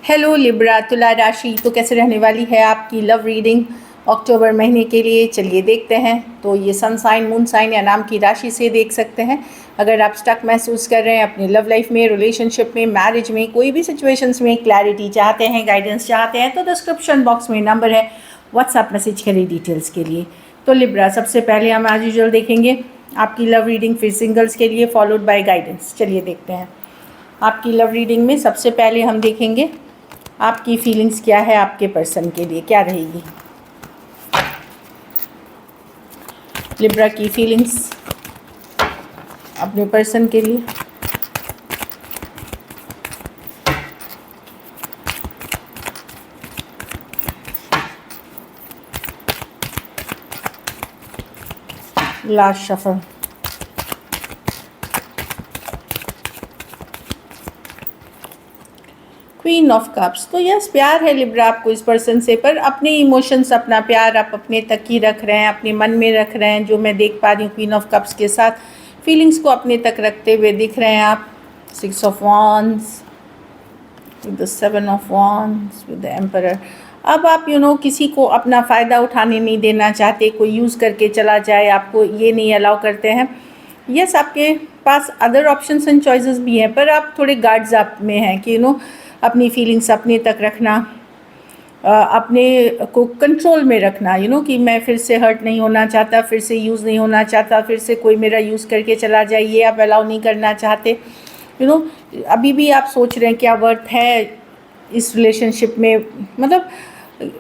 Hello Libra, तुला राशि तो कैसे रहने वाली है आपकी लव रीडिंग अक्टूबर महीने के लिए। चलिए देखते हैं। तो ये सन साइन, मून साइन या नाम की राशि से देख सकते हैं। अगर आप स्टक महसूस कर रहे हैं अपनी लव लाइफ में, रिलेशनशिप में, मैरिज में, कोई भी सिचुएशंस में क्लैरिटी चाहते हैं, गाइडेंस चाहते हैं, तो डिस्क्रिप्शन बॉक्स में नंबर है, व्हाट्सएप मैसेज करें डिटेल्स के लिए। तो लिब्रा, सबसे पहले हम एज यूजुअल देखेंगे आपकी लव रीडिंग, फिर सिंगल्स के लिए, फॉलोड बाय गाइडेंस। चलिए देखते हैं आपकी लव रीडिंग में। सबसे पहले हम देखेंगे आपकी फीलिंग्स क्या है, आपके पर्सन के लिए क्या रहेगी। लिब्रा की फीलिंग्स अपने पर्सन के लिए। Last shuffle. Queen of cups. तो यस, प्यार है लिब्रा आपको इस पर्सन से, पर अपने इमोशंस, अपना प्यार आप अपने तक ही रख रहे हैं, अपने मन में रख रहे हैं, जो मैं देख पा रही हूँ। क्वीन ऑफ कप्स के साथ फीलिंग्स को अपने तक रखते हुए दिख रहे हैं आप। 6 of wands with the 7 of wands with the emperor. अब आप किसी को अपना फ़ायदा उठाने नहीं देना चाहते, कोई यूज़ करके चला जाए, आपको ये नहीं अलाउ करते हैं। यस, आपके पास अदर ऑप्शंस एंड चॉइसेस भी हैं, पर आप थोड़े गार्ड्स आप में हैं कि अपनी फीलिंग्स अपने तक रखना, अपने को कंट्रोल में रखना, कि मैं फिर से हर्ट नहीं होना चाहता, फिर से यूज़ नहीं होना चाहता, फिर से कोई मेरा यूज़ करके चला जाए, ये आप अलाउ नहीं करना चाहते। अभी भी आप सोच रहे हैं क्या वर्थ है इस रिलेशनशिप में। मतलब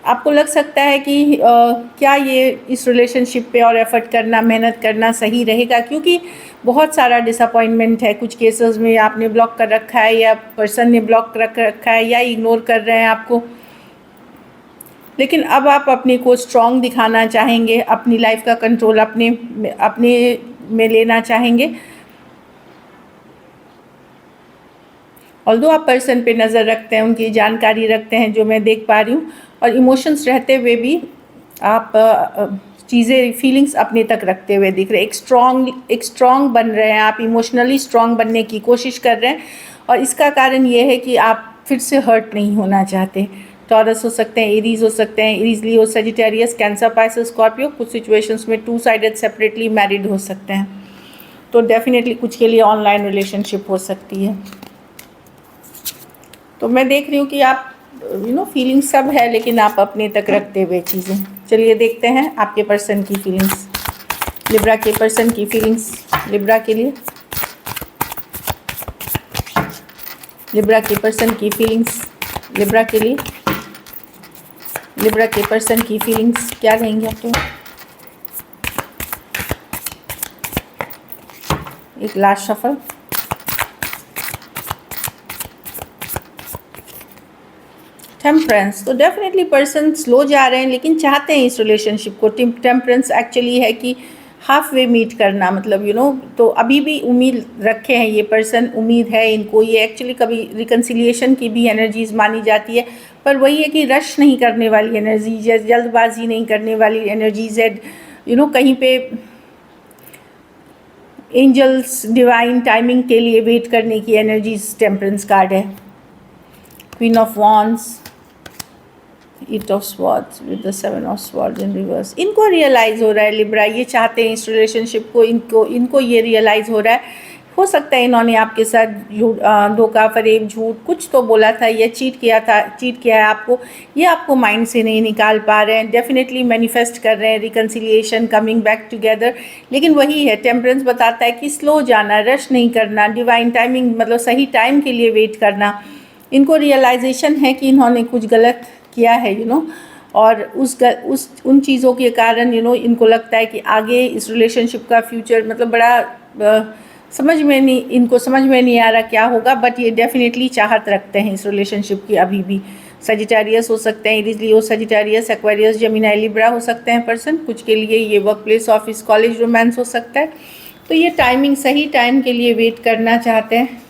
आपको लग सकता है कि क्या ये इस रिलेशनशिप पे और एफर्ट करना, मेहनत करना सही रहेगा, क्योंकि बहुत सारा डिसअपॉइंटमेंट है। कुछ केसेस में आपने ब्लॉक कर रखा है, या पर्सन ने ब्लॉक कर रखा है, या इग्नोर कर रहे हैं आपको। लेकिन अब आप अपने को स्ट्रॉन्ग दिखाना चाहेंगे, अपनी लाइफ का कंट्रोल अपने में लेना चाहेंगे। ऑल्दो आप पर्सन पे नज़र रखते हैं, उनकी जानकारी रखते हैं, जो मैं देख पा रही हूँ, और इमोशंस रहते हुए भी आप चीज़ें, फीलिंग्स अपने तक रखते हुए दिख रहे हैं। एक स्ट्रॉन्ग बन रहे हैं आप, इमोशनली स्ट्रॉन्ग बनने की कोशिश कर रहे हैं, और इसका कारण ये है कि आप फिर से हर्ट नहीं होना चाहते। टॉरस हो सकते हैं, एरीज हो सकते हैं, Aries Leo Sagittarius, cancer, Pisces, Scorpio. कुछ सिचुएशंस में 2 साइडेड सेपरेटली मैरिड हो सकते हैं। तो डेफिनेटली कुछ के लिए ऑनलाइन रिलेशनशिप हो सकती है। तो मैं देख रही हूँ कि आप फीलिंग सब है, लेकिन आप अपने तक रखते हुए चीज़ें। चलिए देखते हैं आपके पर्सन की फीलिंग्स, लिब्रा के पर्सन की फीलिंग्स लिब्रा के लिए। लिब्रा के पर्सन की फीलिंग्स लिब्रा के लिए। लिब्रा के पर्सन की फीलिंग्स क्या रहेंगे आपके। एक लास्ट शफल। टेम्परेंस। तो डेफिनेटली पर्सन स्लो जा रहे हैं, लेकिन चाहते हैं इस रिलेशनशिप को। टेम्परेंस एक्चुअली है कि हाफ वे मीट करना, मतलब तो अभी भी उम्मीद रखे हैं ये पर्सन, उम्मीद है इनको। ये एक्चुअली कभी रिकन्सिलिएशन की भी एनर्जीज मानी जाती है, पर वही है कि रश नहीं करने वाली एनर्जीज है, जल्दबाजी नहीं करने वाली एनर्जीज है। कहीं पे एंजल्स डिवाइन टाइमिंग के लिए वेट करने की एनर्जीज टेम्परेंस कार्ड है। Queen of wands, 8 of swords with the 7 of swords in reverse. इनको रियलाइज़ हो रहा है लिब्रा, ये चाहते हैं इस रिलेशनशिप को, इनको ये रियलाइज़ हो रहा है। हो सकता है इन्होंने आपके साथ धोखा, फरेब, झूठ कुछ तो बोला था, या चीट किया है आपको, ये आपको माइंड से नहीं निकाल पा रहे हैं। डेफिनेटली मैनिफेस्ट कर रहे हैं रिकन्सिलिएशन, कमिंग बैक टुगेदर। लेकिन वही है, टेम्परेंस बताता है कि स्लो जाना, रश नहीं करना, डिवाइन टाइमिंग, मतलब सही टाइम के लिए वेट करना। इनको रियलाइजेशन है कि इन्होंने कुछ गलत किया है, और उन चीज़ों के कारण इनको लगता है कि आगे इस रिलेशनशिप का फ्यूचर, मतलब बड़ा इनको समझ में नहीं आ रहा क्या होगा। बट ये डेफिनेटली चाहत रखते हैं इस रिलेशनशिप की अभी भी। सजिटेरियस हो सकते हैं, Aries Leo Sagittarius, Aquarius, Gemini, Libra हो सकते हैं पर्सन। कुछ के लिए ये work place, office, college, romance हो सकता है। तो ये टाइमिंग, सही टाइम के लिए वेट करना चाहते हैं।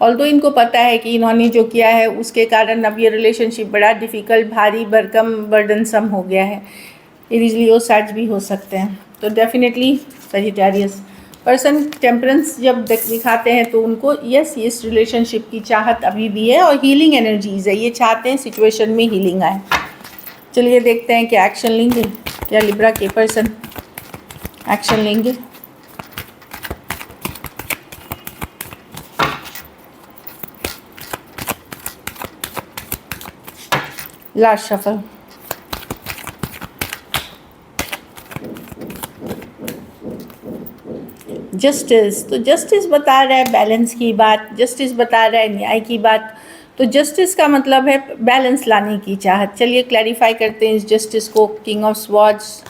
ऑल्दो इनको पता है कि इन्होंने जो किया है उसके कारण अब ये रिलेशनशिप बड़ा डिफ़िकल्ट, भारी भरकम, बर्डनसम हो गया है। एरीज लियो सैज भी हो सकते हैं। तो डेफिनेटली सजिटेरियस। पर्सन टेम्परेंस जब दिखाते हैं तो उनको यस इस रिलेशनशिप की चाहत अभी भी है और हीलिंग एनर्जीज है, ये चाहते हैं सिचुएशन में हीलिंग आए। चलिए देखते हैं क्या एक्शन लेंगे, क्या लिब्रा के पर्सन एक्शन लेंगे। Last shuffle. जस्टिस, तो जस्टिस बता रहा है बैलेंस की बात, जस्टिस बता रहा है न्याय की बात। तो जस्टिस का मतलब है बैलेंस लाने की चाहत। चलिए क्लैरिफाई करते हैं इस जस्टिस को। King of swords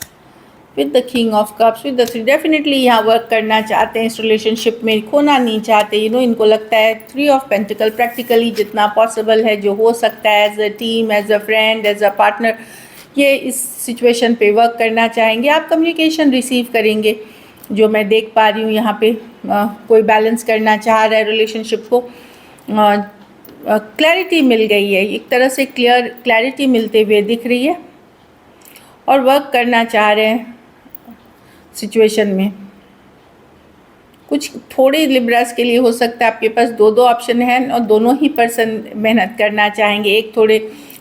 with the king of cups with the three, definitely यहाँ वर्क करना चाहते हैं इस रिलेशनशिप में, खोना नहीं चाहते। इनको लगता है थ्री ऑफ पेंटिकल, प्रैक्टिकली जितना पॉसिबल है, जो हो सकता है as a team, as a friend, as a partner, ये इस सिचुएशन पे वर्क करना चाहेंगे। आप कम्युनिकेशन रिसीव करेंगे, जो मैं देख पा रही हूँ यहाँ पे। कोई बैलेंस करना चाह रहा है रिलेशनशिप को। क्लैरिटी मिल गई है, एक तरह से क्लैरिटी मिलते हुए दिख रही है और वर्क करना चाह रहे हैं सिचुएशन में। कुछ थोड़े लिब्रास के लिए हो सकता है आपके पास दो ऑप्शन हैं और दोनों ही पर्सन मेहनत करना चाहेंगे। एक थोड़े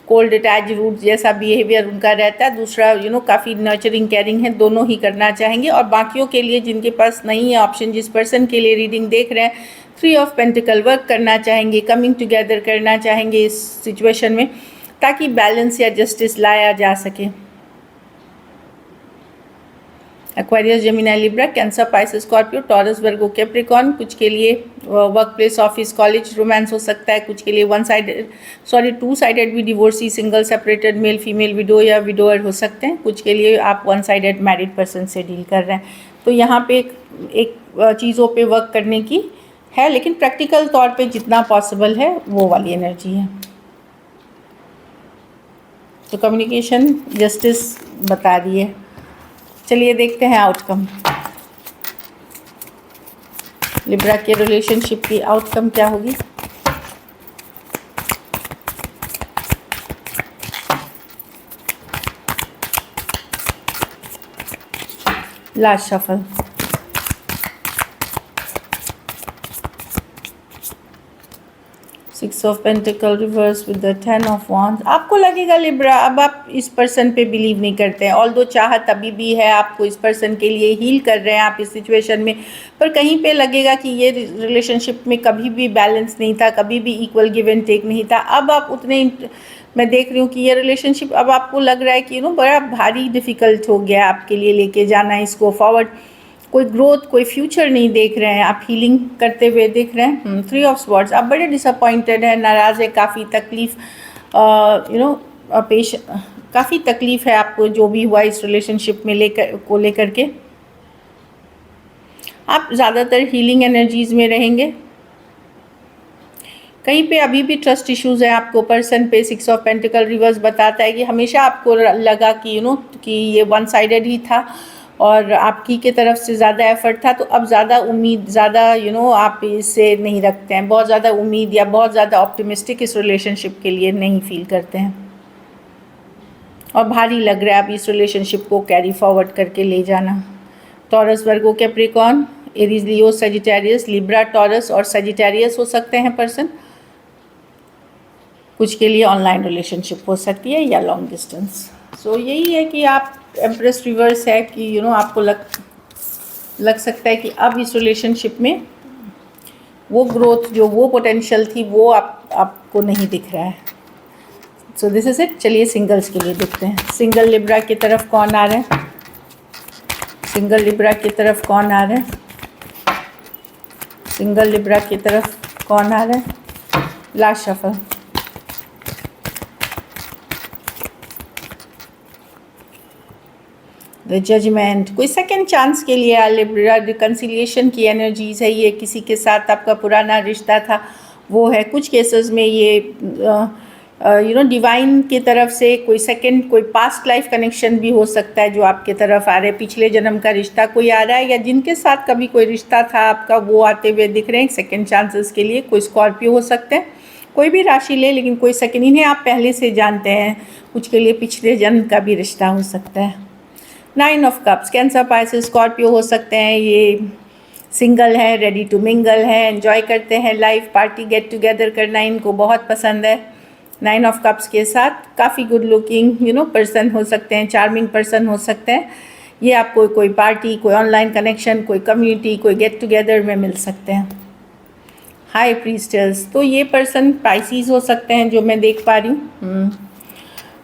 कोल्ड अटैच रूट जैसा बिहेवियर उनका रहता है, दूसरा काफ़ी नर्चरिंग केयरिंग है, दोनों ही करना चाहेंगे। और बाकियों के लिए जिनके पास नहीं है ऑप्शन, जिस पर्सन के लिए रीडिंग देख रहे हैं, थ्री ऑफ पेंटिकल, वर्क करना चाहेंगे, कमिंग टुगेदर करना चाहेंगे इस सिचुएशन में, ताकि बैलेंस या जस्टिस लाया जा सके। Aquarius, Gemini, Libra, Cancer, Pisces, Scorpio, Taurus, Virgo, Capricorn. कुछ के लिए work place, office, college, romance हो सकता है। कुछ के लिए टू साइडेड भी, divorcee, single, separated, male female, widow या विडोअर हो सकते हैं। कुछ के लिए आप वन साइडेड मैरिड पर्सन से डील कर रहे हैं। तो यहाँ पे एक चीज़ों पे वर्क करने की है, लेकिन प्रैक्टिकल तौर पे जितना पॉसिबल है वो वाली एनर्जी है। तो कम्युनिकेशन जस्टिस बता रही है। चलिए देखते हैं आउटकम, लिब्रा के रिलेशनशिप की आउटकम क्या होगी। Last shuffle. Six of pentacle reverse with the 10 of wands. आपको लगेगा लिब्रा अब आप इस पर्सन पे बिलीव नहीं करते हैं, ऑल्दो चाहत अभी भी है, आपको इस पर्सन के लिए हील कर रहे हैं आप इस सिचुएशन में, पर कहीं पे लगेगा कि ये रिलेशनशिप में कभी भी बैलेंस नहीं था, कभी भी इक्वल गिव एंड टेक नहीं था। अब आप उतने, मैं देख रही हूँ कि ये रिलेशनशिप अब आपको लग रहा है कि बड़ा भारी डिफ़िकल्ट हो गया आपके लिए लेके जाना इसको फॉरवर्ड। कोई ग्रोथ, कोई फ्यूचर नहीं देख रहे हैं आप, हीलिंग करते हुए दिख रहे हैं। थ्री ऑफ स्वॉर्ड्स, आप बड़े डिसअपॉइंटेड हैं, नाराज़ है, काफ़ी तकलीफ़ काफ़ी तकलीफ़ है आपको जो भी हुआ इस रिलेशनशिप में लेकर के। आप ज़्यादातर हीलिंग एनर्जीज़ में रहेंगे। कहीं पे अभी भी ट्रस्ट इश्यूज़ है आपको पर्सन पे। सिक्स ऑफ पेंटिकल रिवर्स बताता है कि हमेशा आपको लगा कि कि ये वन साइडेड ही था और आपकी के तरफ से ज़्यादा एफर्ट था, तो अब ज़्यादा उम्मीद, ज़्यादा आप इससे नहीं रखते हैं, बहुत ज़्यादा उम्मीद या बहुत ज़्यादा ऑप्टिमिस्टिक इस रिलेशनशिप के लिए नहीं फील करते हैं और भारी लग रहा है अब इस रिलेशनशिप को कैरी फॉरवर्ड करके ले जाना। टॉरस, वर्गो, कैप्रिकॉर्न, एरीज, लियो, सजिटेरियस, लिब्रा, टॉरस और सजिटेरियस हो सकते हैं पर्सन। कुछ के लिए ऑनलाइन रिलेशनशिप हो सकती है या लॉन्ग डिस्टेंस। सो यही है कि आप एम्प्रेस रिवर्स है कि आपको लग सकता है कि अब इस रिलेशनशिप में वो ग्रोथ, जो वो पोटेंशियल थी, वो आपको नहीं दिख रहा है। So this is it. चलिए सिंगल्स के लिए देखते हैं। सिंगल लिब्रा की तरफ कौन आ रहे हैं, सिंगल लिब्रा की तरफ कौन आ रहे हैं, सिंगल लिब्रा की तरफ कौन आ रहे हैं। Last shuffle. द जजमेंट, कोई सेकेंड चांस के लिए लिब्रा, रिकन्सिलिएशन की एनर्जीज है ये। किसी के साथ आपका पुराना रिश्ता था वो है। कुछ केसेस में ये डिवाइन की तरफ से कोई सेकंड, कोई पास्ट लाइफ कनेक्शन भी हो सकता है जो आपके तरफ आ रहे हैं। पिछले जन्म का रिश्ता कोई आ रहा है या जिनके साथ कभी कोई रिश्ता था आपका, वो आते हुए दिख रहे हैं सेकंड चांसेस के लिए। कोई स्कॉर्पियो हो सकते हैं, कोई भी राशि ले, लेकिन कोई सेकंड, इन्हें आप पहले से जानते हैं। कुछ के लिए पिछले जन्म का भी रिश्ता हो सकता है। Nine of cups, cancer, Pisces, Scorpio हो सकते हैं। ये सिंगल हैं, रेडी टू मिंगल हैं, एंजॉय करते हैं लाइफ, पार्टी गेट टुगेदर करना इनको बहुत पसंद है। 9 ऑफ कप्स के साथ काफ़ी गुड लुकिंग पर्सन हो सकते हैं, चार्मिंग पर्सन हो सकते हैं। ये आपको कोई पार्टी, कोई ऑनलाइन कनेक्शन, कोई कम्युनिटी, कोई गेट टुगेदर में मिल सकते हैं। हाई प्रीस्टर्स, तो ये पर्सन पाइसीज हो सकते हैं जो मैं देख पा रही हूँ।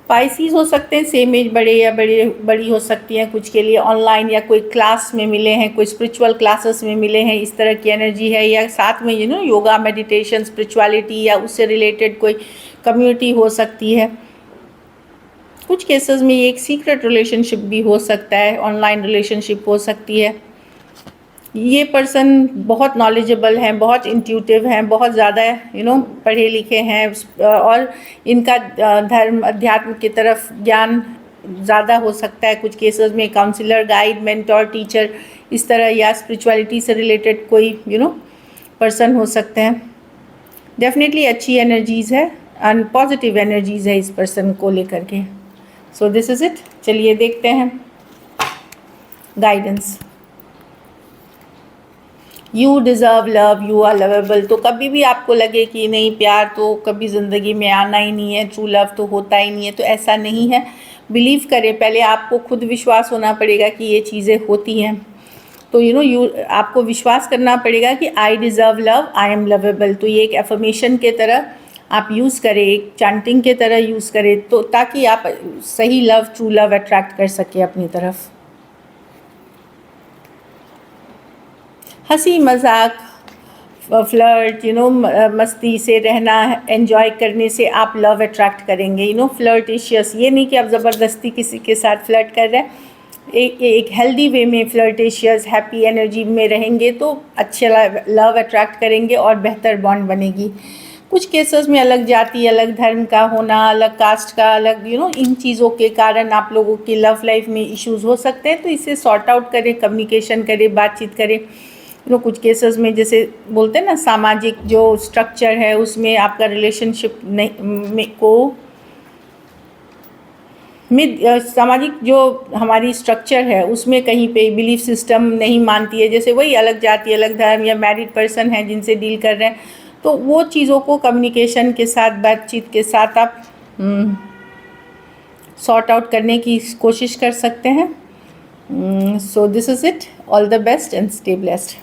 पाइसीज हो सकते हैं, सेम एज बड़े या बड़ी हो सकती हैं कुछ के लिए, ऑनलाइन या कोई क्लास में मिले हैं, कोई स्पिरिचुअल क्लासेस में मिले हैं, इस तरह की एनर्जी है। या साथ में योगा, मेडिटेशन, स्पिरिचुअलिटी या उससे रिलेटेड कोई कम्युनिटी हो सकती है। कुछ केसेस में ये एक सीक्रेट रिलेशनशिप भी हो सकता है, ऑनलाइन रिलेशनशिप हो सकती है। ये पर्सन बहुत नॉलेजेबल हैं, बहुत इंट्यूटिव हैं, बहुत ज़्यादा पढ़े लिखे हैं और इनका धर्म, अध्यात्म की तरफ ज्ञान ज़्यादा हो सकता है। कुछ केसेस में काउंसलर, गाइड, मेंटोर, टीचर इस तरह, या स्पिरिचुअलिटी से रिलेटेड कोई पर्सन हो सकते हैं। डेफिनेटली अच्छी एनर्जीज़ है एंड पॉजिटिव एनर्जीज़ है इस पर्सन को लेकर के। So this is it. चलिए देखते हैं guidance. You deserve love, you are lovable. तो कभी भी आपको लगे कि नहीं, प्यार तो कभी ज़िंदगी में आना ही नहीं है, ट्रू लव तो होता ही नहीं है, तो ऐसा नहीं है। बिलीव करें, पहले आपको खुद विश्वास होना पड़ेगा कि ये चीज़ें होती हैं। तो आपको विश्वास करना पड़ेगा कि I deserve love, I am lovable. तो ये एक एफर्मेशन के तरह आप यूज़ करें, एक चैंटिंग के तरह यूज़ करें, तो ताकि आप सही लव, ट्रू लव अट्रैक्ट कर सकें अपनी तरफ। हंसी मजाक, फ्लर्ट, मस्ती से रहना, एंजॉय करने से आप लव अट्रैक्ट करेंगे। फ्लर्टेशियस, ये नहीं कि आप ज़बरदस्ती किसी के साथ फ्लर्ट कर रहे हैं। एक हेल्दी वे में फ्लर्टेशियस, हैप्पी एनर्जी में रहेंगे तो अच्छे लव अट्रैक्ट करेंगे और बेहतर बॉन्ड बनेगी। कुछ केसेस में अलग जाति, अलग धर्म का होना, अलग कास्ट का, अलग इन चीज़ों के कारण आप लोगों की लव लाइफ में इश्यूज़ हो सकते हैं। तो इसे सॉर्ट आउट करें, कम्युनिकेशन करें, बातचीत करें। कुछ केसेस में जैसे बोलते हैं ना, सामाजिक जो स्ट्रक्चर है उसमें आपका रिलेशनशिप सामाजिक जो हमारी स्ट्रक्चर है उसमें कहीं पे बिलीफ सिस्टम नहीं मानती है, जैसे वही अलग जाति, अलग धर्म या मैरिड पर्सन है जिनसे डील कर रहे हैं, तो वो चीज़ों को कम्युनिकेशन के साथ, बातचीत के साथ आप सॉर्ट आउट करने की कोशिश कर सकते हैं। सो this is it. All the best and stay blessed.